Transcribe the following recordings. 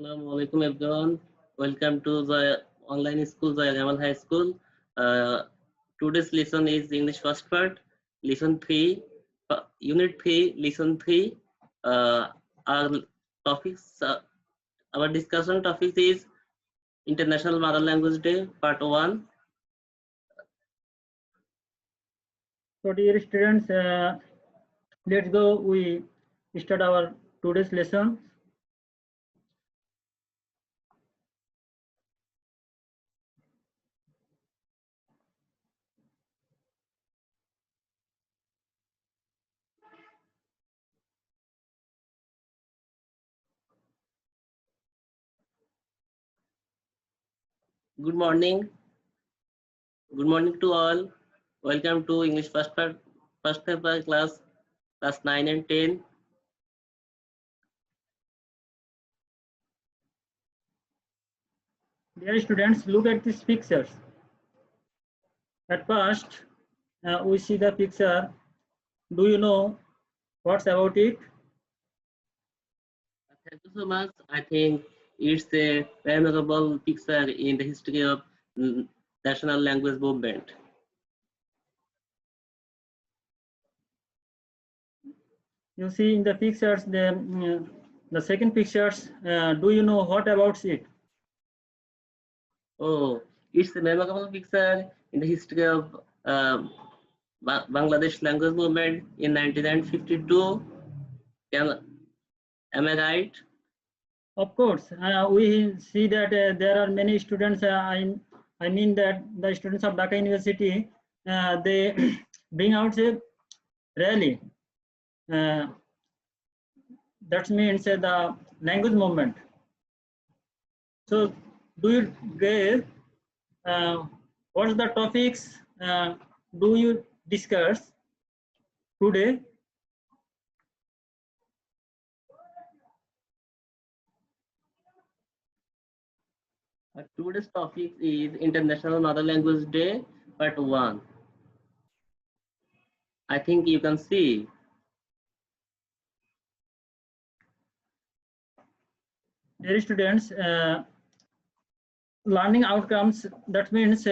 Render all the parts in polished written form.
Assalamu alaikum everyone. Welcome to the online school, the Jamal High School. Today's lesson is English first part, lesson 3, unit 3, lesson 3. Our topics, our discussion topic is International Mother Language Day, part 1. So dear students, let's go. We start our today's lesson. Good morning. Good morning to all. Welcome to English first paper class 9 and 10. Dear students, look at these pictures. At first, we see the picture. Do you know what's about it? Thank you so much. I think it's a memorable picture in the history of national language movement. You see in the pictures, the second pictures. Do you know what about it? Oh, it's a memorable picture in the history of Bangladesh language movement in 1952. Am I right? Of course, we see that there are many students. I mean that the students of Dhaka University, they bring out a rally. That means the language movement. So, do you guys, what's the topics do you discuss today? Today's topic is International Mother Language Day, part 1. I think you can see. Dear students, learning outcomes, that means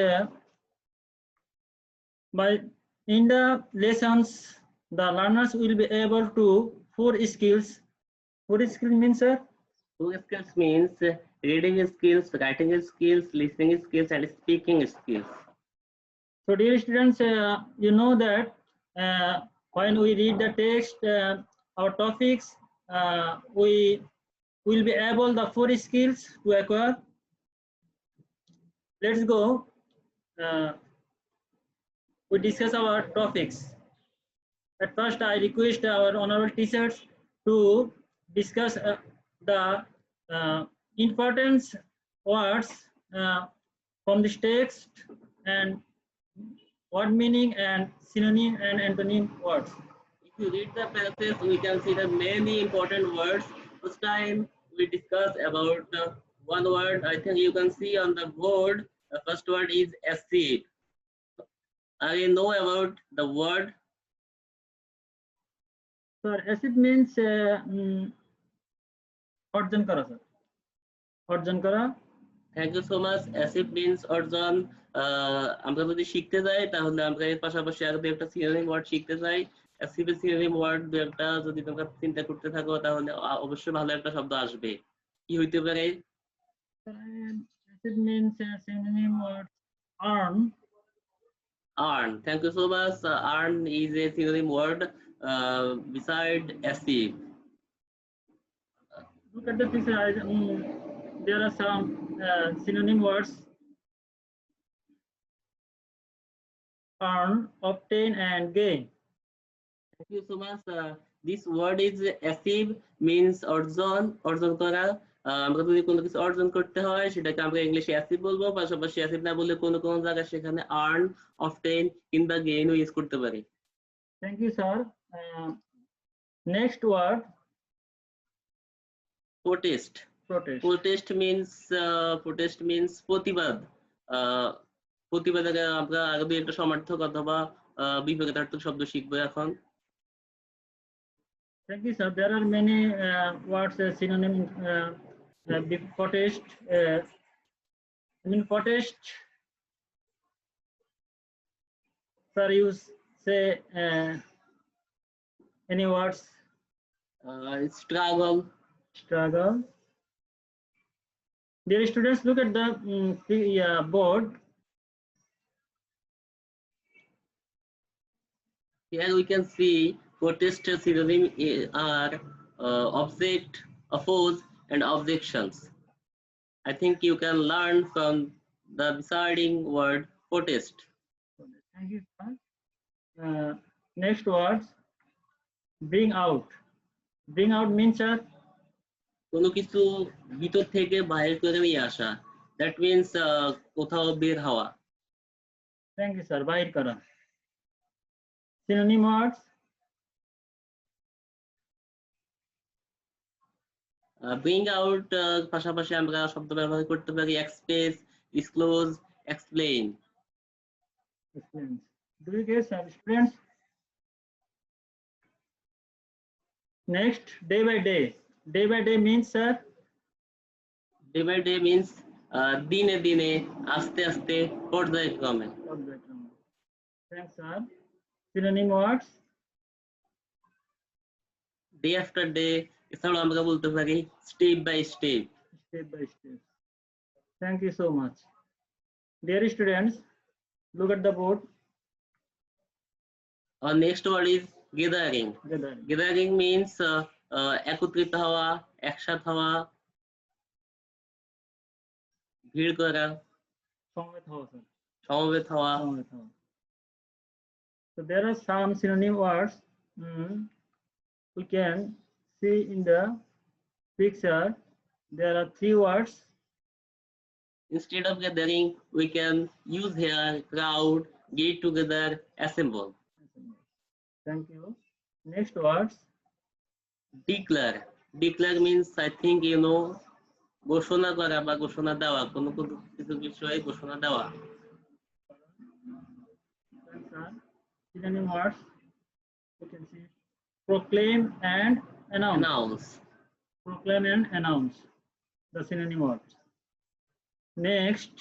by in the lessons, the learners will be able to 4 skills. 4 skills means, sir? 4 skills means reading skills, writing skills, listening skills, and speaking skills. So, dear students, you know that when we read the text, our topics, we will be able the 4 skills to acquire. Let's go. We discuss our topics. At first, I request our honorable teachers to discuss the important words from this text and word meaning and synonym and antonym words. If you read the passage, we can see the many important words. First time we discuss about one word. I think you can see on the board. The first word is acid. I know about the word. Sir, acid means অর্জন করা, sir. অর্জন করা. Thank you so much. acid means অর্জন। আমরা যদি শিখতে যাই তাহলে আমরা এর পাশাপাশি আরো একটা সিনোনিম ওয়ার্ড শিখতে চাই। acid এর সিনোনিম ওয়ার্ড দুই একটা যদি তোমরা চিন্তা করতে থাকো তাহলে অবশ্যই ভালো একটা শব্দ আসবে। কি হইতে পারে? Acid means synonym word earn. Earn. Thank you so much. Earn is a synonym word beside acid. Look at the picture. There are some synonym words: earn, obtain, and gain. Thank you so much. This word is acid means অর্জন, অর্জন করা। আমরা যদি কোনো কিছু অর্জন করতে হয় সেটাকে আমরা ইংলিশে অ্যাচিভ বলবো, পাশাপাশি অ্যাচিভ না বললে কোনো কোনো জায়গায় সেখানে আর্ন, অবটেইন কিংবা গেইনও ইউজ করতে পারি। Thank you, sir. Next word: protest. Protest means প্রতিবাদ। প্রতিবাদে আমরা আরো দুই একটা সমার্থক অথবা বিপরীতার্থক শব্দ শিখবো এখন। Thank you, sir. There are many words synonym protest. Protest. Sir, you say any words? Struggle. Struggle. Dear students, look at the board. Here we can see protest synonym are object, oppose, and objections. I think you can learn from the preceding word protest. Thank you, sir. Next words, bring out. Bring out means কোনো কিছু ভিতর থেকে বাইরে করে নিয়ে আসা, that means কোথাও বের হওয়া. Thank you, sir. বাইর করা. Synonym words. Bring out পাশাপাশি আমরা শব্দ ব্যবহার করতে পারি express, disclose, explain. Do you guys have students? Next, day by day. Day by day means, sir? Day by day means দিনে দিনে, আস্তে আস্তে, পর্যায়ক্রমে. Thanks, sir. Synonym words. Day after day, এছাড়াও আমরা বলতে পারি step by step. Step by step. Thank you so much. Dear students, look at the board. Our next word is gathering. Gathering means একত্রিত হওয়া, একসাথে হওয়া, ভিড় করা, সমবেত হওয়া. So there are some synonym words we can see in the picture. There are 3 words. Instead of gathering, we can use here crowd, get together, assemble. Thank you. Next words. Declare. Declare means, I think you know, ঘোষণা করা বা ঘোষণা দেওয়া, কোনো কিছু বিষয়ে ঘোষণা দেওয়া. Synonym words. You can see proclaim and announce. Proclaim and announce. The synonym words. Next.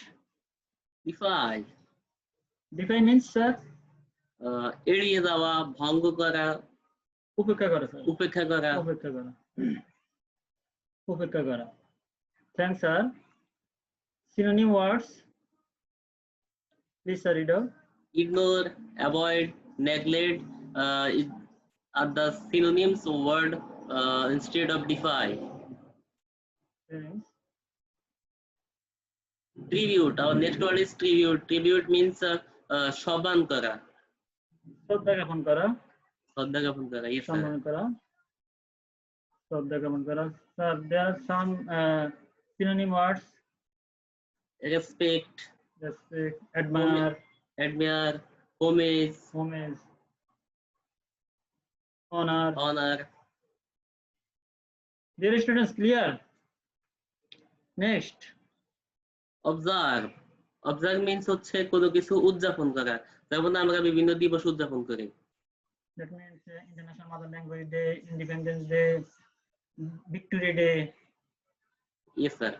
Defy. Defy means, sir? এড়িয়ে যাওয়া, ভঙ্গ করা, উপেক্ষা করা, স্যার. উপেক্ষা করা. উপেক্ষা করা. উপেক্ষা করা. Thanks, sir. Synonym words. Please, sir, read out. Ignore, avoid, neglect are the synonyms of word instead of defy. Thanks. Tribute. Our next word is tribute. Tribute means সম্মান করা. শ্রদ্ধা জ্ঞাপন করা. শ্রদ্ধা জ্ঞাপন করা. Yes, সম্মান করা. শ্রদ্ধা জ্ঞাপন করা. Sir, there are some synonym words. Respect. Respect. Admire. Admire. Homage. Homage. Honor. Honor. Dear students, clear? Next. Observe. Observe means হচ্ছে কোনো কিছু উদযাপন করা, যেমন আমরা বিভিন্ন দিবস উদযাপন করি. That means International Mother Language Day, Independence Day, Victory Day. Yes, sir.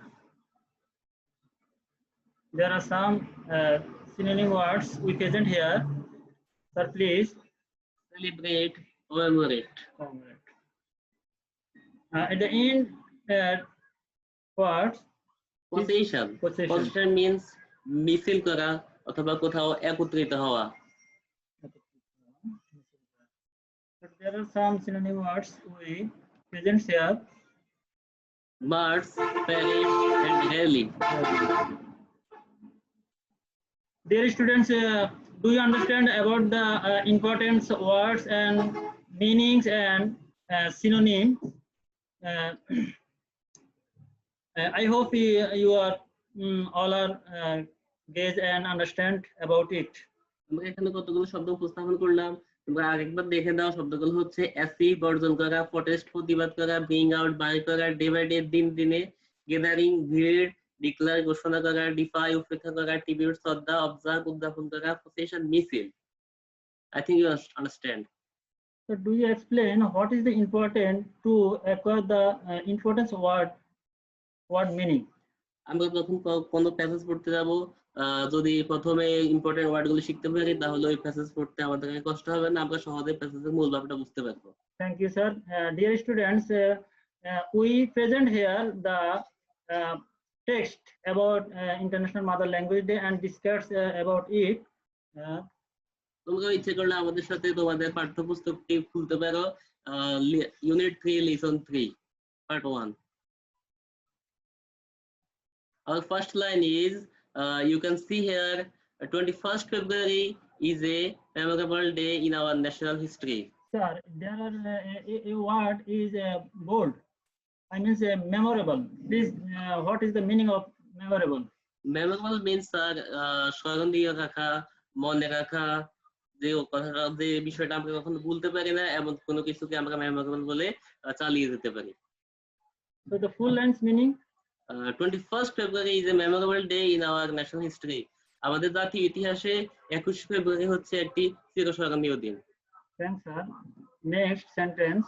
There are some synonym words we present here. Sir, please. Celebrate, commemorate. At the end, words. Possession. Possession means মিছিল করা অথবা কোথাও একত্রিত হওয়া. There are some synonym words we present here. March, parade, and rally. Dear students, do you understand about the importance of words and meanings and synonyms? I hope you are all are gaze and understand about it. আমরা এখানে কতগুলো শব্দ উপস্থাপন করলাম, তোমরা আরেকবার দেখে দাও. শব্দগুলো হচ্ছে অ্যাসি বর্জন করা, প্রটেস্ট প্রতিবাদ করা, ব্রিং আউট বাইর করা, ডে বাই ডে দিন দিনে, গ্যাদারিং ভিড়, ডিক্লেয়ার ঘোষণা করা, ডিফাই উপেক্ষা করা, ট্রিবিউট শ্রদ্ধা, অবজার্ভ উদযাপন করা, প্রসেশন মিছিল. I think you understand. So do you explain what is the important to acquire the importance word word meaning. আমরা যখন কোনো প্যাসেজ পড়তে যাব, যদি প্রথমে ইম্পর্টেন্ট ওয়ার্ডগুলো শিখতে পারি তাহলে ওই প্যাসেজ পড়তে আমাদের কষ্ট হবে না, আমরা সহজে প্যাসেজের মূল ভাবটা বুঝতে পারবো। Thank you, sir. Dear students, we present here the text about International Mother Language Day and discuss about it. তোমরা ইচ্ছে করলে আমাদের সাথে তোমাদের পাঠ্যপুস্তকটি খুলতে পারো, unit 3 lesson 3 part 1. Our first line is, you can see here, 21st February is a memorable day in our national history. Sir, there are a word is bold. I mean memorable. Please, what is the meaning of memorable? Memorable means স্মরণীয় রাখা, মনে রাখা, যে কথাটা যে বিষয়টা আমরা কখনো ভুলতে পারি না এমন কোনো কিছুকে আমরা মেমোরেবল বলে চালিয়ে যেতে পারি। So the full lines meaning? 21st February is a memorable day in our national history. আমাদের জাতীয় ইতিহাসে 21 ফেব্রুয়ারি হচ্ছে একটি চিরস্মরণীয় দিন। Thanks, sir. Next sentence.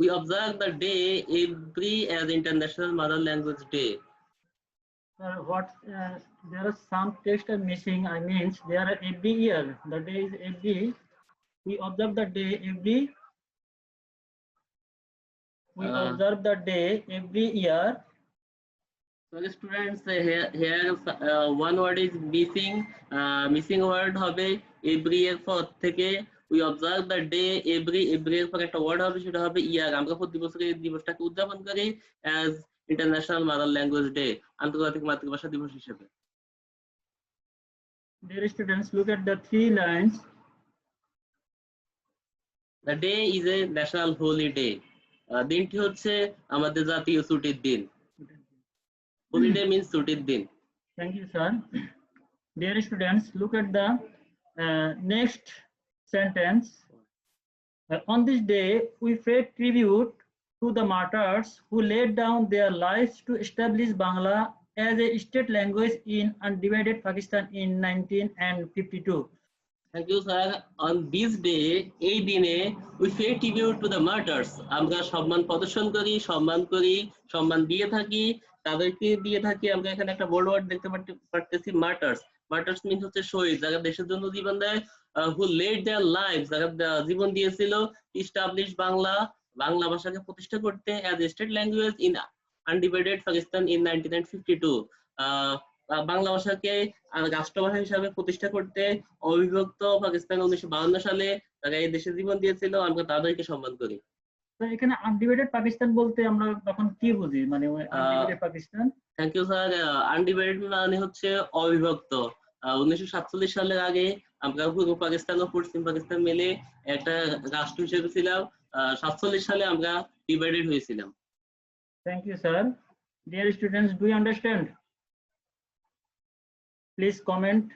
We observe the day every as International Mother Language Day. Sir, what there are some text are missing. I mean, there are every year. The day is every. We observe the day every. We observe the day every year. So the students, here one word is missing. Missing word হবে every year for থেকে we observe the day every year for একটা word হবে, সেটা হবে year. আমরা প্রতি বছর এই দিবসটাকে উদযাপন করি as International Mother Language Day, আন্তর্জাতিক মাতৃভাষা দিবস হিসেবে। Dear students, look at the 3 lines. The day is a national holiday. দিনটি হচ্ছে আমাদের জাতীয় ছুটির দিন। Holiday means ছুটির দিন। Thank you, sir. Dear students, look at the next sentence. On this day, we pay tribute to the martyrs who laid down their lives to establish Bangla as a state language in undivided Pakistan in 1952. Thank you, sir. On this day, এই দিনে we pay tribute to the martyrs. আমরা সম্মান প্রদর্শন করি, সম্মান দিয়ে থাকি, তাদেরকে দিয়ে থাকি। আমরা এখানে একটা বোল্ড ওয়ার্ড দেখতে পারতেছি, মার্টার্স। মার্টার্স মিন্স হচ্ছে শহীদ, যারা দেশের জন্য জীবন দেয়, who laid their lives, যারা জীবন দিয়েছিল, establish বাংলা, বাংলা ভাষাকে প্রতিষ্ঠা করতে as a state language in undivided Pakistan in 1952. Bangla ভাষাকে রাষ্ট্রভাষা হিসাবে প্রতিষ্ঠা করতে অবিভক্ত পাকিস্তান 1952 সালে তারা এই দেশে জীবন দিয়েছিল, আমরা তাদেরকে সম্মান করি। তো এখানে আনডিভাইডেড পাকিস্তান বলতে আমরা তখন কি বুঝি, মানে undivided Pakistan? Thank you sir. Undivided মানে হচ্ছে অবিভক্ত। 1947 সালের আগে আমরা পূর্ব পাকিস্তান ও পশ্চিম পাকিস্তান মিলে একটা রাষ্ট্র হিসেবে ছিলাম। 47 সালে আমরা ডিভাইডেড হয়েছিলাম। Thank you sir. Dear students, do you understand? Please comment.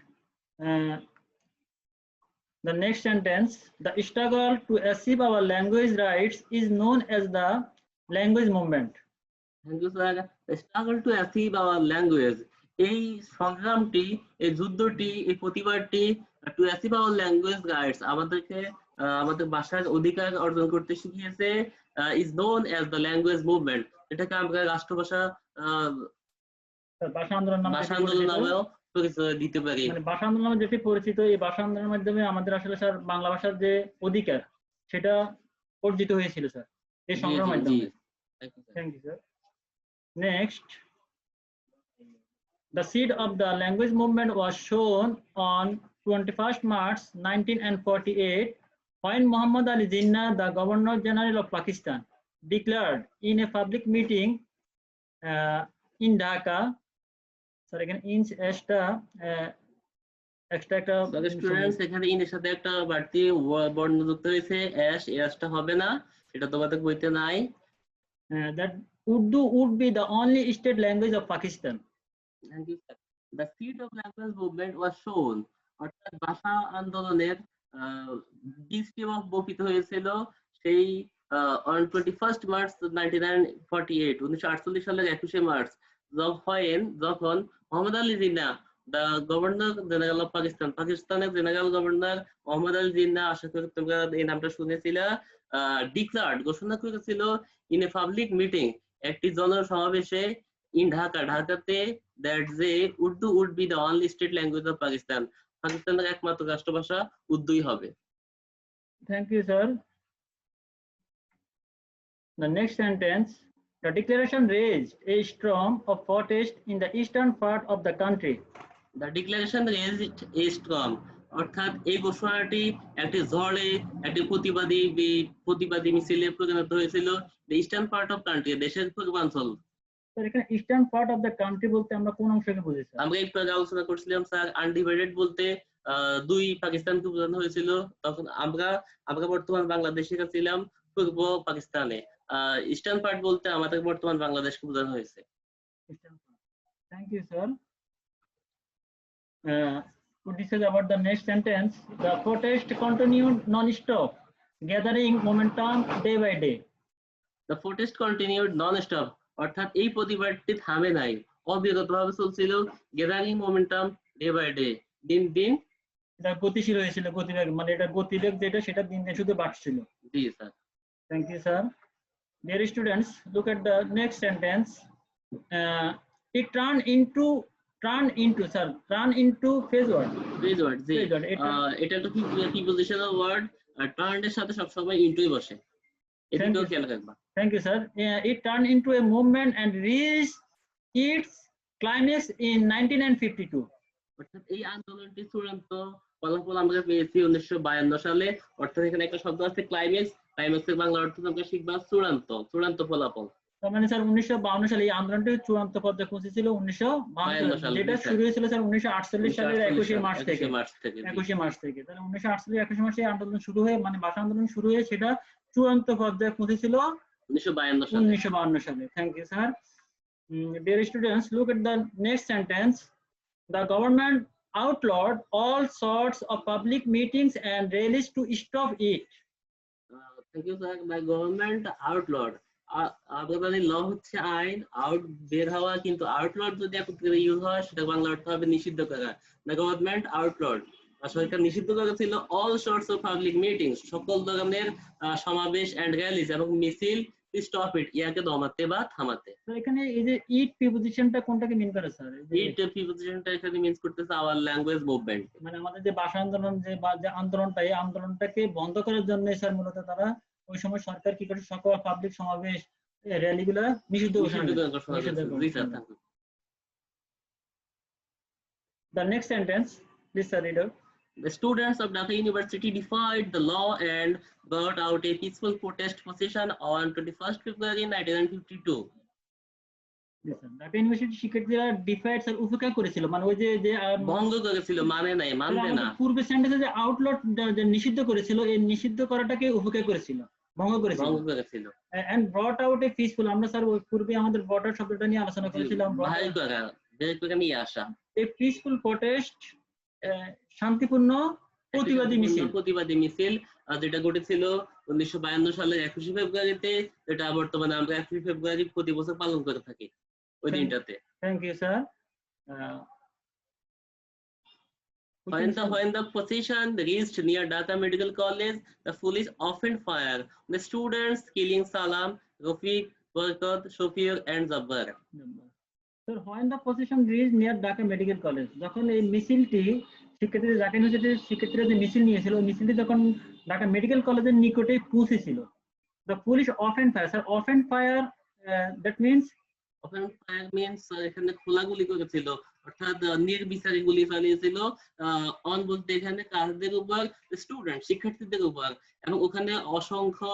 The next sentence, the struggle to achieve our language rights is known as the language movement. Thank you, sir. The struggle to achieve our language, এই সংগ্রামটি, এই যুদ্ধটি, এই প্রতিবাদটি to achieve our language rights, আমাদেরকে আমাদের ভাষার অধিকার অর্জন করতে শিখিয়েছে, is known as the language movement. এটাকে আমরা রাষ্ট্রভাষা ভাষা আন্দোলন নামেও দিতে পারি। মানে ভাষা আন্দোলন নামে যেটি পরিচিত, এই ভাষা আন্দোলনের মাধ্যমে আমাদের আসলে স্যার বাংলা ভাষার যে অধিকার সেটা অর্জিত হয়েছিল স্যার এই সংগ্রামের মাধ্যমে। Thank you sir. Next, the seed of the language movement was shown on 21st March 1948 when Muhammad Ali Jinnah, the Governor General of Pakistan, declared in a public meeting in Dhaka. Sir এখানে inch extra একটা students, এখানে in এর সাথে একটা বাড়তি বর্ণ যুক্ত হয়েছে, এসটা হবে না, এটা তোমাদের বইতে নাই। that Urdu would be the only state language of Pakistan. Thank you, sir. The seed of language movement was shown, অর্থাৎ ভাষা আন্দোলনের বীজটি বপিত হয়েছিল সেই on 21st March 1948, 1948 সালের 21শে মার্চ, যখন Mohammad Ali Jinnah, the Governor General of Pakistan, পাকিস্তানের জেনারেল গভর্নর মোহাম্মদ আলী জিন্নাহ, আশা করি তোমরা এই নামটা শুনেছিলে, ডিক্লার্ড ঘোষণা করেছিল ইন এ পাবলিক মিটিং একটি জনসমাবেশে ইন ঢাকাতে দ্যাট যে Urdu would be the only state language of Pakistan, পাকিস্তানের একমাত্র রাষ্ট্রভাষা উর্দুই হবে। Thank you, sir. The next sentence, the declaration raised a storm of protest in the eastern part of the country. The declaration raised a storm, অর্থাৎ এই ঘোষণাটি একটি ঝড়ে একটি প্রতিবাদী মিছিলে পরিণত হয়েছিল the eastern part of country, দেশের পূর্বাঞ্চল। স্যার এখানে eastern part of the country বলতে আমরা কোন অংশকে বুঝি স্যার? আমরা একটু আগে আলোচনা করছিলাম স্যার আনডিভাইডেড বলতে দুই পাকিস্তানকে বোঝানো হয়েছিল, তখন আমরা বর্তমান বাংলাদেশে ছিলাম পূর্ব পাকিস্তানে। ইস্টার্ন পার্ট বলতে আমাদের বর্তমান বাংলাদেশকে বোঝানো হয়েছে। Thank you, sir. This is about the next sentence. The protest continued non-stop, gathering momentum day by day. The protest continued non-stop, অর্থাৎ এই প্রতিবাদটি থামে নাই, অবিরতভাবে চলছিল। Gathering momentum day by day, দিন দিন এটা গতিশীল হয়েছিল, গতিবেগ মানে এটা গতিবেগ যেটা সেটা দিন দিন শুধু বাড়ছিল। জি sir. Thank you, sir. Dear students, look at the next sentence. It turned into phase word. Phase word, জি। এটা একটা প্রিপোজিশনাল ওয়ার্ড, আর টার্ন এর সাথে সব সময় ইনটুই বসে, এদিকেও খেয়াল রাখবা। Thank you, sir. It turned into a movement and reached its climax in 1952. অর্থাৎ এই আন্দোলনটি চূড়ান্ত ফলাফল আমরা পেয়েছি 1952 সালে। অর্থাৎ এখানে একটা শব্দ আছে ক্লাইম্যাক্স, ক্লাইম্যাক্সের বাংলা অর্থ আমরা শিখবা চূড়ান্ত ফলাফল। তার মানে স্যার 1952 সালে এই আন্দোলনটি চূড়ান্ত পর্যায়ে পৌঁছেছিল 1952 সালে, যেটা শুরু হয়েছিল স্যার 1948 সালের 21 মার্চ থেকে। তাহলে 1948 21 মার্চে আন্দোলন শুরু হয়ে মানে ভাষা আন্দোলন শুরু হয়ে সেটা চূড়ান্ত পর্যায়ে পৌঁছেছিল 1952 সালে। Thank you, sir. Dear students, look at the next sentence. The government outlawed all sorts of public meetings and rallies to stop it. Thank you, sir. My government outlawed. আপনাদের ল হচ্ছে আইন, আউট বের হওয়া, কিন্তু আউটলড যদি একত্রে ইউজ হয় সেটা বাংলা অর্থ হবে নিষিদ্ধ করা। The government outlawed, সরকার নিষিদ্ধ করেছিল all sorts of public meetings, সকল ধরনের সমাবেশ and rallies এবং মিছিল, স্টপ ইট, ইয়াকে দমাতে বা থামাতে। তো এখানে এই যে ইট প্রিপোজিশনটা কোনটাকে মিন করে স্যার? ইট প্রিপোজিশনটা এখানে মিন্স করতেছে আওয়ার ল্যাঙ্গুয়েজ মুভমেন্ট, মানে আমাদের যে ভাষা আন্দোলন যে আন্দোলনটা, এই আন্দোলনটাকে বন্ধ করার জন্য স্যার মূলত তারা ওই সময় সরকার কি করে সকল পাবলিক সমাবেশ র্যালিগুলো নিষিদ্ধ ঘোষণা করে। The next sentence, please sir, read out. The students of Dhaka University defied the law and brought out a peaceful protest procession on 21st February 1952. Dhaka university শিক্ষার্থীরা ডিফাইড স্যার উপেক্ষা করেছিল, মানে ওই যে ভঙ্গ করেছিল, মানবে না। পূর্বে সেন্টেন্সে যে আউটলট যে নিষিদ্ধ করেছিল, এই নিষিদ্ধ করাটাকে উপেক্ষা করেছিল, ভঙ্গ করেছিল। and brought out a peaceful, আমরা স্যার ওই পূর্বে আমাদের brought out শব্দটা নিয়ে আলোচনা করেছিলাম। a peaceful protest, শান্তিপূর্ণ প্রতিবাদী মিছিল যেটা ঘটেছিল 1952 সালের 21 ফেব্রুয়ারিতে, যেটা বর্তমানে আমরা 21 ফেব্রুয়ারি প্রতি বছর পালন করে থাকি ওই দিনটাতে। Thank you, sir. When the procession reached near Dhaka Medical College, the police opened fire on the students, killing Salam, Rafiq, Barkat, Shofir and Jabbar. So when the procession reached near Dhaka Medical College, যখন এই মিছিলটি শিক্ষার্থীদের ঢাকা ইউনিভার্সিটির শিক্ষার্থীরা যে মিছিল নিয়েছিল, মিছিলটি যখন ঢাকা মেডিকেল কলেজের নিকটে পৌঁছেছিল, the police opened fire. Sir, opened fire, that means এখানে খোলা গুলি করেছিল, অর্থাৎ নির্বিচারে গুলি চালিয়েছিল। অন বলতে এখানে কাদের উপর? স্টুডেন্ট, শিক্ষার্থীদের উপর, এবং ওখানে অসংখ্য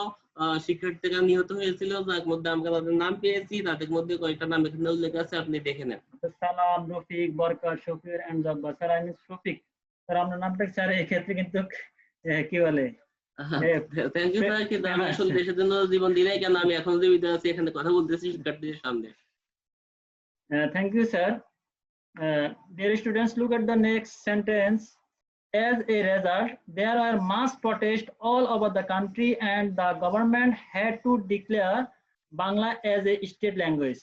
শিক্ষার্থীরা নিহত হয়েছিল, যার মধ্যে আমরা তাদের নাম পেয়েছি। তাদের মধ্যে কয়েকটা নাম এখানে উল্লেখ আছে, আপনি দেখে নেন। সালাম, রফিক, বরকত, শফির এন্ড জব্বার। স্যার আমি রফিক স্যার, আপনার নামটা স্যার এই ক্ষেত্রে কিন্তু কি বলে? থ্যাংক ইউ স্যার, কিন্তু আমি আসলে দেশের জন্য জীবন দিই কেন, আমি এখন জীবিত আছি, এখানে কথা বলতেছি শিক্ষার্থীদের সামনে। Thank you, sir. Dear students, look at the next sentence. As a result, there are mass protests all over the country and the government had to declare Bangla as a state language.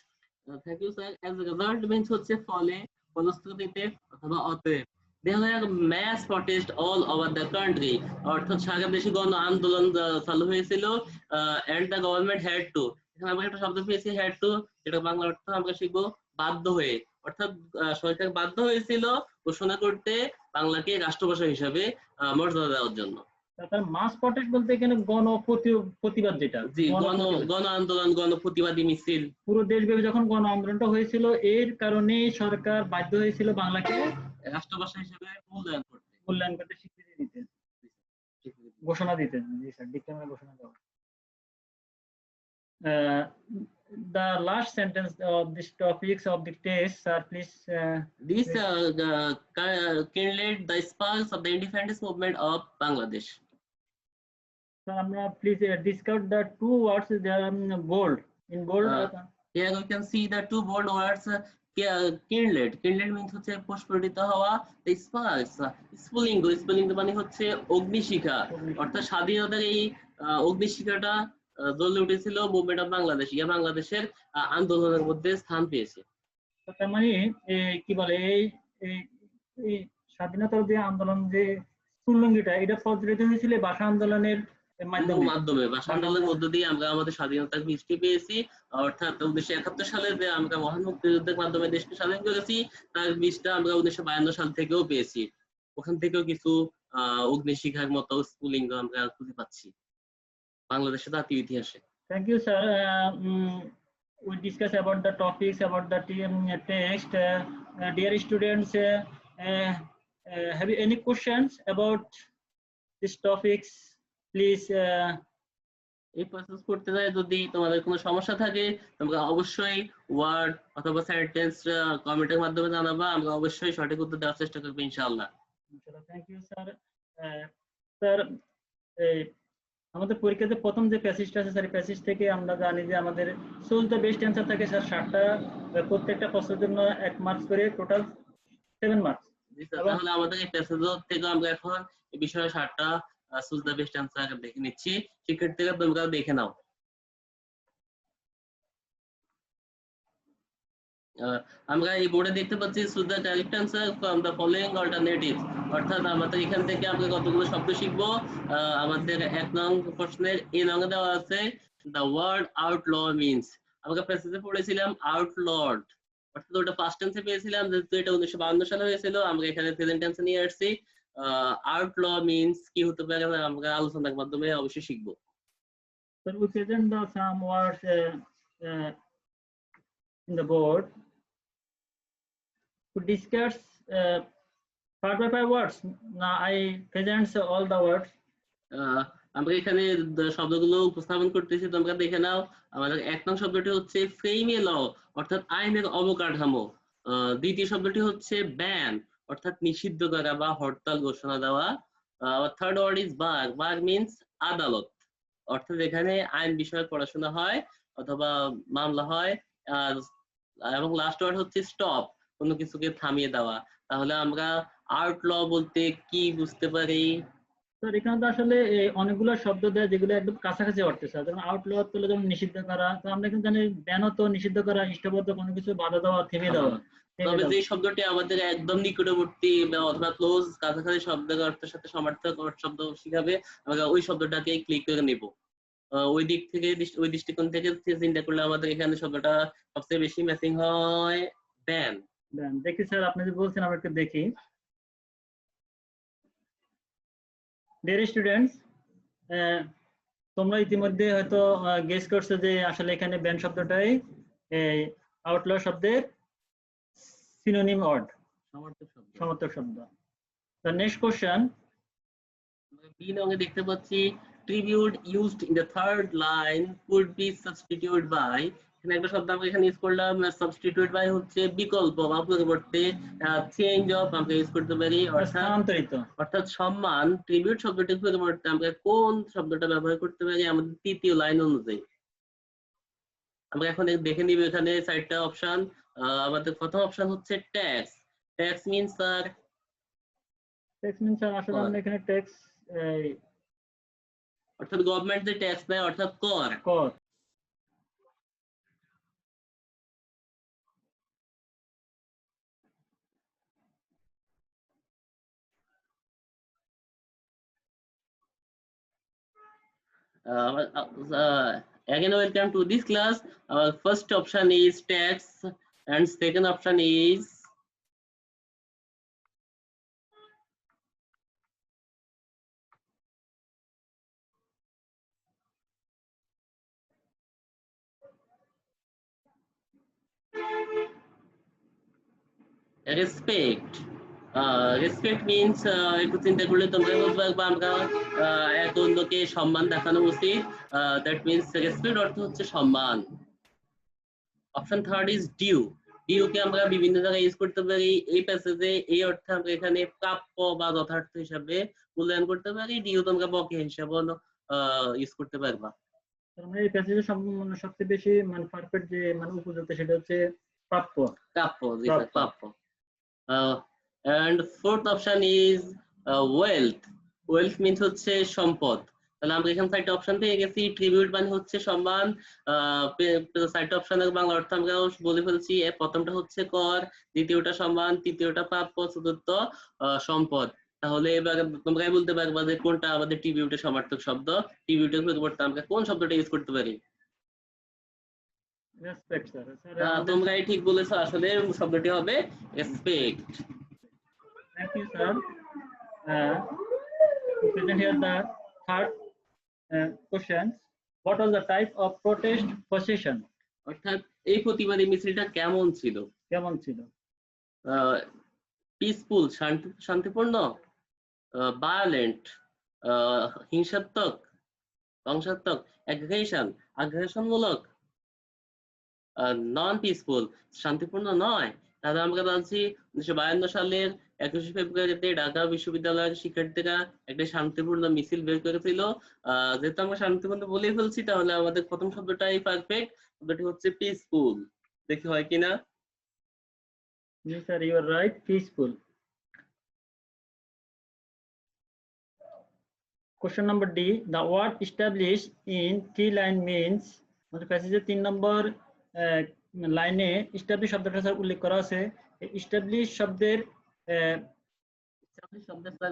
Thank you, sir. As a result means হচ্ছে ফলে, ফলশ্রুতিতে অথবা অতএব। They were mass protest all over the country. অর্থাৎ সারা দেশে গণ আন্দোলন চালু হয়েছিল, and the government had to, এখানে আমরা একটা শব্দ পেয়েছি had to, যেটা বাংলা অর্থ আমরা শিখবো বাধ্য হয়ে। অর্থাৎ সরকার বাধ্য হয়েছিল ঘোষণা করতে বাংলাকে রাষ্ট্রভাষা হিসাবে মর্যাদা দেওয়ার জন্য। তার মাস প্রটেস্ট বলতে এখানে প্রতিবাদ, যেটা জি, গণ আন্দোলন, গণ প্রতিবাদী মিছিল। পুরো দেশব্যাপী যখন গণ আন্দোলনটা হয়েছিল, এর কারণে সরকার বাধ্য হয়েছিল বাংলাকে রাষ্ট্রভাষা হিসেবে মূল্যায়ন করতে, স্বীকৃতি দিতে, ঘোষণা দিতে। জি স্যার, ডিক্লেয়ার ঘোষণা দেওয়া। The last sentence of this topics of the test, sir, please. This kindled the sparks of the independence movement of Bangladesh. Sir, please discuss the two words. They are bold. In bold. Here you can see the two bold words. Kindled. Kindled means হচ্ছে প্রস্ফুটিত হওয়া। The sparks. স্ফুলিঙ্গ। স্ফুলিঙ্গ মানে হচ্ছে অগ্নিশিখা। অর্থাৎ স্বাধীনতার এই অগ্নিশিখাটা জ্বলে উঠেছিল মুভমেন্ট অফ বাংলাদেশ, ইয়া বাংলাদেশের আন্দোলনের মধ্যে স্থান পেয়েছে। তার মানে কি বলে, এই স্বাধীনতার যে আন্দোলন, যে স্ফুলিঙ্গটা, এটা প্রজ্বলিত হয়েছিল ভাষা আন্দোলনের মাধ্যমে। ভাষা আন্দোলনের মধ্য দিয়ে আমরা আমাদের স্বাধীনতার বীজটি পেয়েছি। অর্থাৎ 1971 সালে যে আমরা মহান মুক্তিযুদ্ধের মাধ্যমে দেশকে স্বাধীন করেছি, তার বীজটা আমরা 1952 সাল থেকেও পেয়েছি। ওখান থেকেও কিছু অগ্নিশিখার মতো স্ফুলিঙ্গ আমরা খুঁজে পাচ্ছি বাংলাদেশের জাতীয় ইতিহাসে। Thank you, sir. We discuss about the topics, about the text. Dear students, have you any questions about these topics? Please. এই প্রসেস করতে যায় যদি তোমাদের কোনো সমস্যা থাকে, তোমরা অবশ্যই ওয়ার্ড অথবা সেন্টেন্স কমেন্টের মাধ্যমে জানাবা। আমরা অবশ্যই সঠিক উত্তর দেওয়ার চেষ্টা করব ইনশাআল্লাহ। Thank you sir. স্যার, আমাদের পরীক্ষাতে প্রথম যে প্যাসেজটা আছে স্যার, প্যাসেজ থেকে আমরা জানি যে আমাদের চুজ দ্য বেস্ট অ্যান্সার থাকে স্যার 7টা, প্রত্যেকটা প্রশ্নের জন্য 1 মার্কস করে, টোটাল 7 মার্কস। জি স্যার, তাহলে আমাদের এই প্যাসেজ থেকে আমরা এখন এই বিষয়ে 7টা চুজ দ্য বেস্ট অ্যান্সার দেখে নিচ্ছি। শিক্ষার্থীরা তোমরা দেখে নাও। আমরা এই বোর্ডে দেখতে পাচ্ছি choose the correct answer from the following alternatives. অর্থাৎ আমাদের এখান থেকে আমরা কতগুলো শব্দ শিখবো। আমাদের 1 নং প্রশ্নের এ নং দেওয়া আছে দ্য ওয়ার্ড আউটল মিন্স। আমরা প্যাসেজে পড়েছিলাম আউটলড, অর্থাৎ ওটা পাস্ট টেন্সে পেয়েছিলাম, যেহেতু এটা 1952 সালে হয়েছিল। আমরা এখানে প্রেজেন্ট টেন্সে নিয়ে আসছি। আউটল মিন্স কি হতে পারে আমরা আলোচনার মাধ্যমে অবশ্যই শিখবো। So we present the some words in the board. To discuss 5 by 5 words. Now I present all the words. আমরা এখানে শব্দগুলো উপস্থাপন করতেছি, তোমরা দেখে নাও। আমাদের 1 নং শব্দটি হচ্ছে ফ্রেমে ল, অর্থাৎ আইনের অবকাঠামো। দ্বিতীয় শব্দটি হচ্ছে ব্যান, অর্থাৎ নিষিদ্ধ করা বা হরতাল ঘোষণা দেওয়া। Third word is bar. Bar means আদালত, অর্থাৎ এখানে আইন বিষয়ক পড়াশোনা হয় অথবা মামলা হয়। এবং লাস্ট ওয়ার্ড হচ্ছে স্টপ, কোনো কিছুকে থামিয়ে দেওয়া। তাহলে আমরা আউটল বলতে কি বুঝতে পারি? স্যার, এখানে তো আসলে অনেকগুলো শব্দ দেয় যেগুলো একদম কাছাকাছি অর্থে স্যার। যেমন আউটল হলো যেমন নিষিদ্ধ করা, তো আমরা কিন্তু জানি ব্যান তো নিষিদ্ধ করা, ইষ্টবদ্ধ কোনো কিছু বাধা দেওয়া, থেমে দেওয়া। তবে যে শব্দটি আমাদের একদম নিকটবর্তী অথবা ক্লোজ কাছাকাছি শব্দের অর্থের সাথে সমার্থক শব্দ শিখাবে, আমরা ওই শব্দটাকে ক্লিক করে নিব। ওই দিক থেকে, ওই দৃষ্টিকোণ থেকে চিন্তা করলে আমাদের এখানে শব্দটা সবচেয়ে বেশি ম্যাচিং হয় ব্যান। ব্যান দেখি স্যার, আপনি যে বলছেন আমরা একটু দেখি। ডিয়ার স্টুডেন্টস, তোমরা ইতিমধ্যে হয়তো গেস করছো যে আসলে এখানে ব্যান শব্দটাই আউটল শব্দের সিনোনিম ওয়ার্ড, সমর্থক শব্দ। The next question. বি নঙ্গে দেখতে পাচ্ছি tribute used in the third line could be substituted by। এখানে একটা শব্দ আমরা এখানে ইউজ করলাম, সাবস্টিটিউট বাই হচ্ছে বিকল্প বা পরিবর্তে, চেঞ্জ অফ আমরা ইউজ করতে পারি, অর্থাৎ সম্মান। ট্রিবিউট শব্দটির পরিবর্তে আমরা কোন শব্দটা ব্যবহার করতে পারি আমাদের তৃতীয় লাইন অনুযায়ী। আমরা এখন দেখে নিব এখানে 4টা অপশন। আমাদের প্রথম অপশন হচ্ছে ট্যাক্স। ট্যাক্স মিন্স স্যার, আসলে আমরা এখানে ট্যাক্স অর্থাৎ গভর্নমেন্ট যে ট্যাক্স নেয়, অর্থাৎ কর। Again, welcome to this class. Our first option is tax, and second option is respect. Respect means একটু চিন্তা করলে তোমরা বুঝতে পারবে আমরা এক অন্যকে সম্মান দেখানো উচিত। দ্যাট মিন্স রেসপেক্ট অর্থ হচ্ছে সম্মান। Option third is due. Due কে আমরা বিভিন্ন জায়গায় ইউজ করতে পারি। এই প্যাসেজে এই অর্থে আমরা এখানে প্রাপ্য বা যথার্থ হিসাবে মূল্যায়ন করতে পারি। ডিউ তোমরা বকেয়া হিসাবে ইউজ করতে পারবা। আমরা এই প্যাসেজে সবচেয়ে বেশি মানে পারফেক্ট যে মানে উপযুক্ত সেটা হচ্ছে প্রাপ্য। প্রাপ্য, জি স্যার, প্রাপ্য। And fourth option is wealth. Wealth means হচ্ছে সম্পদ। তাহলে আমরা এখানে চারটা অপশন পেয়ে গেছি। ট্রিবিউট মানে হচ্ছে সম্মান। চারটা অপশনের বাংলা অর্থ আমরা বলে ফেলছি। প্রথমটা হচ্ছে কর, দ্বিতীয়টা সম্মান, তৃতীয়টা প্রাপ্য, চতুর্থ সম্পদ। তাহলে এবার তোমরাই বলতে পারবা যে কোনটা আমাদের ট্রিবিউটের সমার্থক শব্দ। ট্রিবিউটের পরিবর্তে আমরা কোন শব্দটা ইউজ করতে পারি? Respect sir. তোমরাই ঠিক বলেছো, আসলে শব্দটি হবে respect. Thank you, sir. Present here the third question. What was the type of protest position? অর্থাৎ এই প্রতিবাদী মিছিলটা কেমন ছিল? কেমন ছিল? পিসফুল, শান্তিপূর্ণ, ভায়োলেন্ট, হিংসাত্মক, ধ্বংসাত্মক, অ্যাগ্রেশন, আগ্রাসনমূলক, নন পিসফুল, শান্তিপূর্ণ নয়। তাহলে আমরা জানছি 1952 সালের 21শে ফেব্রুয়ারিতে ঢাকা বিশ্ববিদ্যালয়ের শিক্ষার্থীরা একটা শান্তিপূর্ণ মিছিল বের করেছিল। যেহেতু আমরা শান্তিপূর্ণ বলে ফেলছি, তাহলে আমাদের প্রথম শব্দটাই পারফেক্ট। শব্দটি হচ্ছে পিসফুল। দেখি হয় কিনা। Yes, sir, you are right. Peaceful. Question number D. The word established in T-line means. আমাদের প্যাসেজে 3 নম্বর লাইনে establish শব্দটা স্যার উল্লেখ করা আছে। establish শব্দের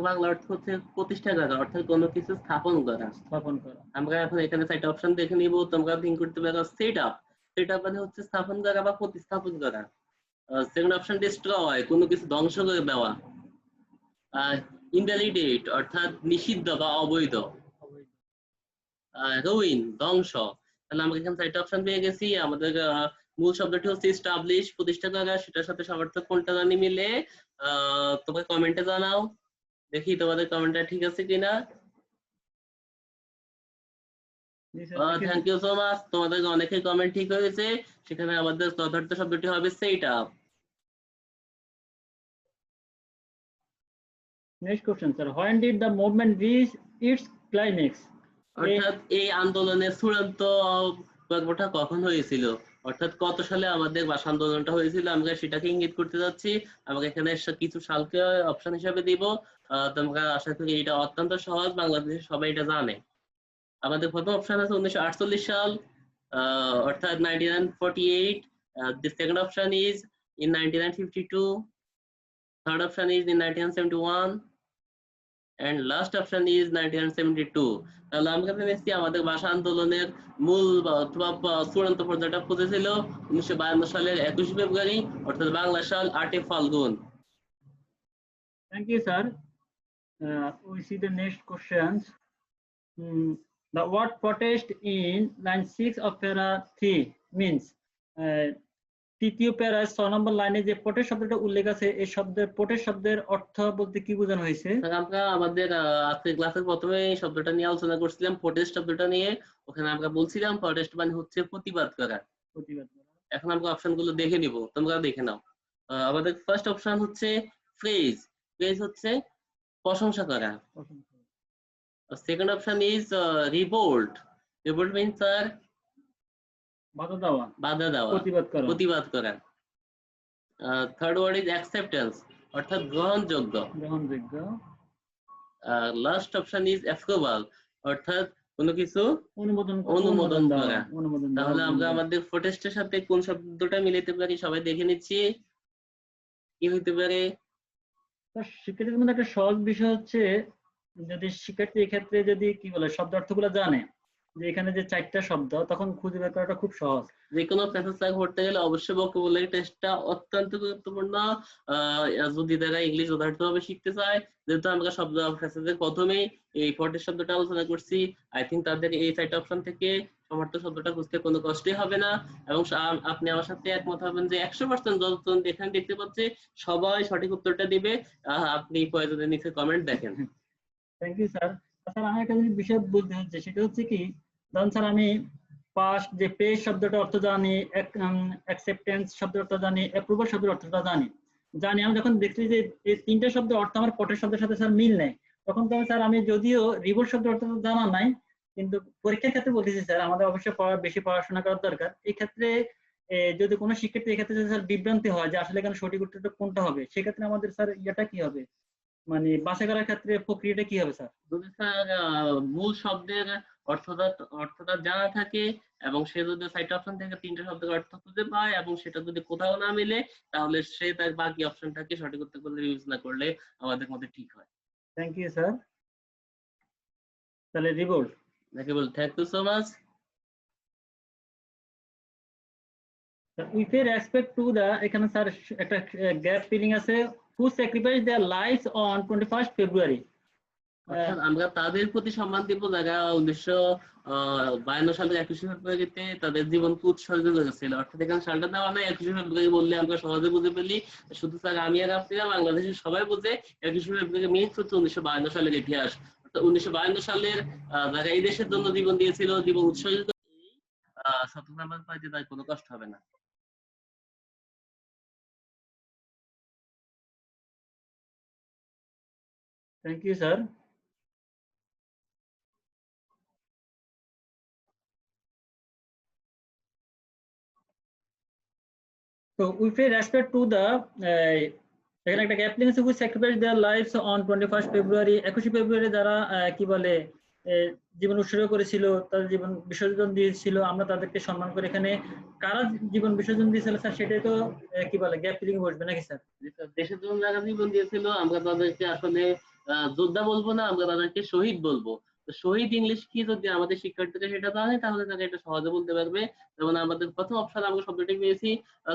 বাংলা অর্থ হচ্ছে প্রতিষ্ঠা করা, অর্থাৎ কোনো কিছু স্থাপন করা। আমরা এখন এখানে চারটা অপশন দেখে নিব। তোমরা থিঙ্ক করতে পারো সেট আপ। সেট আপ মানে হচ্ছে স্থাপন করা বা প্রতিস্থাপন করা। সেকেন্ড অপশন ডিস্ট্রয়, কোনো কিছু ধ্বংস করে দেওয়া। ইনভ্যালিডেট অর্থাৎ নিষিদ্ধ বা অবৈধ। রুইন, ধ্বংস। তাহলে আমরা এখানে চারটা অপশন পেয়ে গেছি। আমাদের মূল শব্দটি হচ্ছে এস্টাবলিশ, প্রতিষ্ঠা করা। সেটার সাথে সমার্থক কোনটা জানি মিলে তোমরা কমেন্টে জানাও। দেখি তোমাদের কমেন্টটা ঠিক আছে কিনা। Thank you so much. তোমাদের অনেকেই কমেন্ট ঠিক হয়েছে। সেখানে আমাদের যথার্থ শব্দটি হবে set up. Next question, sir. When did the movement reach its climax? অর্থাৎ এই আন্দোলনের চূড়ান্ত পর্বটা কখন হয়েছিল? অর্থাৎ কত সালে আমাদের ভাষা আন্দোলনটা হয়েছিল, আমরা সেটাকে ইঙ্গিত করতে যাচ্ছি। আমরা এখানে কিছু সালকে অপশন হিসাবে দিব। তোমরা আশা করি এটা অত্যন্ত সহজ, বাংলাদেশে সবাই এটা জানে। আমাদের প্রথম অপশন আছে 1948 সাল, অর্থাৎ 1948। The second option is in 1952. Third option is in 1971. And last option is 1972. তাহলে আমরা জেনেছি আমাদের ভাষা আন্দোলনের মূল অথবা চূড়ান্ত পর্যায়টা পৌঁছেছিল 1952 সালের 21 ফেব্রুয়ারি, অর্থাৎ বাংলা সাল 8 ফাল্গুন। Thank you, sir. We see the next questions. The word protest in line 6 of para 3 means. তৃতীয় প্যারা 6 নম্বর লাইনে যে প্রোটেস্ট শব্দটা উল্লেখ আছে, এই শব্দের প্রোটেস্ট শব্দের অর্থ বলতে কি বোঝানো হয়েছে? আমরা আমাদের আজকের ক্লাসের প্রথমে এই শব্দটা নিয়ে আলোচনা করছিলাম, প্রোটেস্ট শব্দটা নিয়ে। ওখানে আমরা বলছিলাম প্রোটেস্ট মানে হচ্ছে প্রতিবাদ করা। এখন আমরা অপশনগুলো দেখে নিব, তোমরা দেখে নাও। আমাদের ফার্স্ট অপশন হচ্ছে ফ্রেজ। ফ্রেজ হচ্ছে প্রশংসা করা। Second option is revolt. Revolt means sir বাধা দেওয়া, প্রতিবাদ করা। থার্ড ওয়ার্ড ইজ অ্যাকসেপ্টেন্স, অর্থাৎ গ্রহণযোগ্য। লাস্ট অপশন ইজ অ্যাপ্রুভাল, অর্থাৎ কোনো কিছু অনুমোদন করা। তাহলে আমরা আমাদের প্রোটেস্টের সাথে কোন শব্দটা মিলাতে পারি সবাই দেখে নিচ্ছি। কি হইতে পারে? শিক্ষার্থীদের মধ্যে একটা সহজ বিষয় হচ্ছে, যদি শিক্ষার্থী এক্ষেত্রে যদি কি বলে শব্দার্থগুলো জানে, যে এখানে যে 4টা শব্দ, তখন খুঁজে বের করাটা খুব সহজ। যে কোনো প্যাসেজ পড়তে গেলে অবশ্যই ভোকাবুলারি টেস্টটা অত্যন্ত গুরুত্বপূর্ণ। যদি তারা ইংলিশ যথার্থভাবে শিখতে চায়, যেহেতু আমরা শব্দ প্যাসেজের প্রথমেই এই 40 শব্দটা আলোচনা করছি, আই থিঙ্ক তাদের এই 4টা অপশন থেকে সমার্থ শব্দটা খুঁজতে কোনো কষ্টই হবে না। এবং আপনি আমার সাথে একমত হবেন যে 100% যতজন এখানে দেখতে পাচ্ছে সবাই সঠিক উত্তরটা দিবে। আপনি প্রয়োজনে নিচে কমেন্ট দেখেন। Thank you sir. স্যার আমি একটা বিষয় বলতে হচ্ছে, সেটা হচ্ছে কি, ধরুন স্যার আমি পাস্ট যে পেজ শব্দটা অর্থ জানি, অ্যাকসেপ্টেন্স শব্দের অর্থ জানি, অ্যাপ্রুভাল শব্দের অর্থটা জানি। আমি যখন দেখছি যে এই 3টা শব্দের অর্থ আমার পটের শব্দের সাথে স্যার মিল নেই, তখন তো স্যার আমি যদিও রিভোল্ট শব্দের অর্থ জানা নাই, কিন্তু পরীক্ষার ক্ষেত্রে বলতেছি স্যার আমাদের অবশ্যই বেশি পড়াশোনা করার দরকার। এই ক্ষেত্রে যদি কোনো শিক্ষার্থী এক্ষেত্রে যদি স্যার বিভ্রান্তি হয় যে আসলে এখানে সঠিক উত্তরটা কোনটা হবে, সেক্ষেত্রে আমাদের স্যার ইয়েটা কি হবে, মানে বাছাই করার ক্ষেত্রে প্রক্রিয়াটা কি হবে স্যার? যদি স্যার মূল শব্দের অর্থটা জানা থাকে এবং সে যদি 4টা অপশন থেকে 3টা শব্দের অর্থ খুঁজে পায় এবং সেটা যদি কোথাও না মিলে, তাহলে সে তার বাকি অপশনটাকে সঠিক উত্তর বলে বিবেচনা করলে আমাদের মধ্যে ঠিক হয়। Thank you sir. তাহলে revolt. Thank you so much. With respect to the, এখানে স্যার একটা গ্যাপ ফিলিং আছে, who sacrifice their lives on 21 February. অর্থাৎ আমরা তাদের প্রতি সম্মান দিব যারা 1952 সালের 21 ফেব্রুয়ারিতে তাদের জীবনকে উৎসর্গ করেছিল। অর্থাৎ এখানে সালটা দেওয়া নাই, 21 ফেব্রুয়ারি বললে আমরা সহজে বুঝে ফেলি। শুধু স্যার আমি আর আপনি না, বাংলাদেশের সবাই বুঝে 21 ফেব্রুয়ারি মিনিট হচ্ছে 1952 সালের ইতিহাস। অর্থাৎ 1952 সালের যারা এই দেশের জন্য জীবন দিয়েছিল, জীবন উৎসর্গ করে স্বাধীনতা আমরা পাইতে, তাই কোনো কষ্ট হবে না। Thank you sir. তো উইথ রেসপেক্ট টু দা, এখানে একটা গ্যাপ লিখেছে, who sacrifice their lives on 21 February, 21 February যারা কি বলে জীবন উৎসর্গ করেছিল, তাদের জীবন বিসর্জন দিয়েছিল, আমরা তাদেরকে সম্মান করে। এখানে কারা জীবন বিসর্জন দিয়েছিল স্যার, সেটাই তো কি বলে গ্যাপ ফিলিং বসবে নাকি স্যার? দেশের জন্য যারা জীবন দিয়েছিল আমরা তাদেরকে আসলে যোদ্ধা বলবো না, আমরা তাদেরকে শহীদ বলবো। তো শহীদ ইংলিশ কি যদি আমাদের শিক্ষার্থীরা সেটা জানে, তাহলে তারা এটা সহজে বলতে পারবে। যেমন আমাদের প্রথম অপশন আমরা শব্দটি পেয়েছি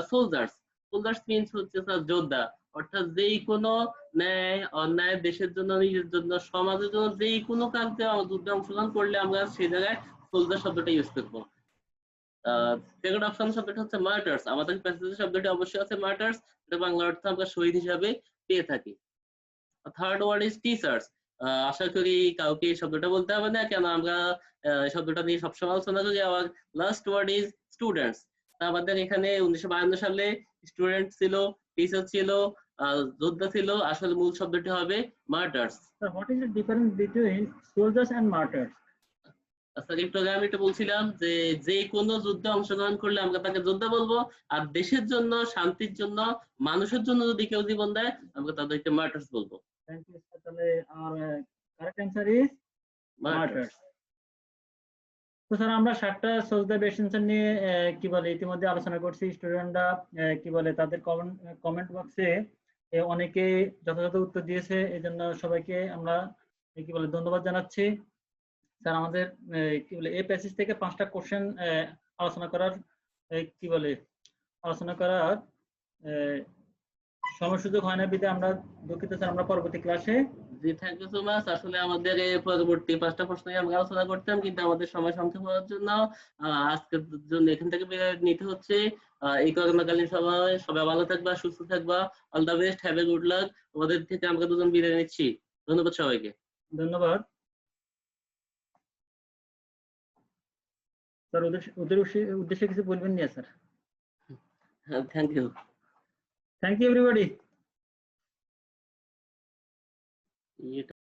সোলজার্স। সোলজার্স মিন্স হচ্ছে স্যার যোদ্ধা। অর্থাৎ যেই কোনো ন্যায় অন্যায়, দেশের জন্য, নিজের জন্য, সমাজের জন্য যেই কোনো কাজে যুদ্ধে অংশগ্রহণ করলে আমরা সেই জায়গায় সোলজার শব্দটা ইউজ করবো। সেকেন্ড অপশন শব্দটা হচ্ছে মার্টার্স। আমাদের প্যাসেজে শব্দটি অবশ্যই আছে মার্টার্স, এটা বাংলা অর্থ আমরা শহীদ হিসাবে পেয়ে থাকি। Third word is teachers. আশা করি কাউকে এই শব্দটা বলতে হবে না, কেন আমরা শব্দটা নিয়ে সবসময় আলোচনা করি। আবার লাস্ট ওয়ার্ড ইজ স্টুডেন্টস। আমাদের এখানে 1952 সালে স্টুডেন্ট ছিল, টিচার ছিল, যোদ্ধা ছিল। আসলে মূল শব্দটি হবে martyrs. Sir what is the difference between soldiers and martyrs? আচ্ছা, একটু আগে আমি এটা বলছিলাম যে যে কোনো যুদ্ধে অংশগ্রহণ করলে আমরা তাকে যোদ্ধা বলবো, আর দেশের জন্য, শান্তির জন্য, মানুষের জন্য যদি কেউ জীবন দেয় আমরা তাদেরকে মার্টার্স বলবো। Thank you sir. তাহলে আর কারেক্ট অ্যান্সার ইজ মার্টার্স। তো স্যার আমরা 7টা সোলজার বেসিনশন নিয়ে কি বলে ইতিমধ্যে আলোচনা করছি। স্টুডেন্টরা কি বলে তাদের কমেন্ট বক্সে অনেকে যথাযথ উত্তর দিয়েছে, এই জন্য সবাইকে আমরা কি বলে ধন্যবাদ জানাচ্ছি। স্যার আমাদের কি বলে এই প্যাসেজ থেকে 5টা কোশ্চেন আলোচনা করার কি বলে আলোচনা করার সময় সুযোগ হয় না, বিধায় আমরা দুঃখিত স্যার। আমরা পরবর্তী ক্লাসে জি, থ্যাংক ইউ সো মাচ। আসলে আমাদের এই পরবর্তী 5টা প্রশ্ন নিয়ে আমরা আলোচনা করতাম, কিন্তু আমাদের সময় সংক্ষেপ হওয়ার জন্য আজকের জন্য এখান থেকে বিদায় নিতে হচ্ছে। এই করোনাকালীন সময় সবাই ভালো থাকবা, সুস্থ থাকবা। All the best, have a good luck. আমাদের থেকে আমরা দুজন বিদায় নিচ্ছি। ধন্যবাদ সবাইকে। ধন্যবাদ স্যার। ওদের উদ্দেশ্যে কিছু বলবেন না sir? Thank you. Thank you everybody.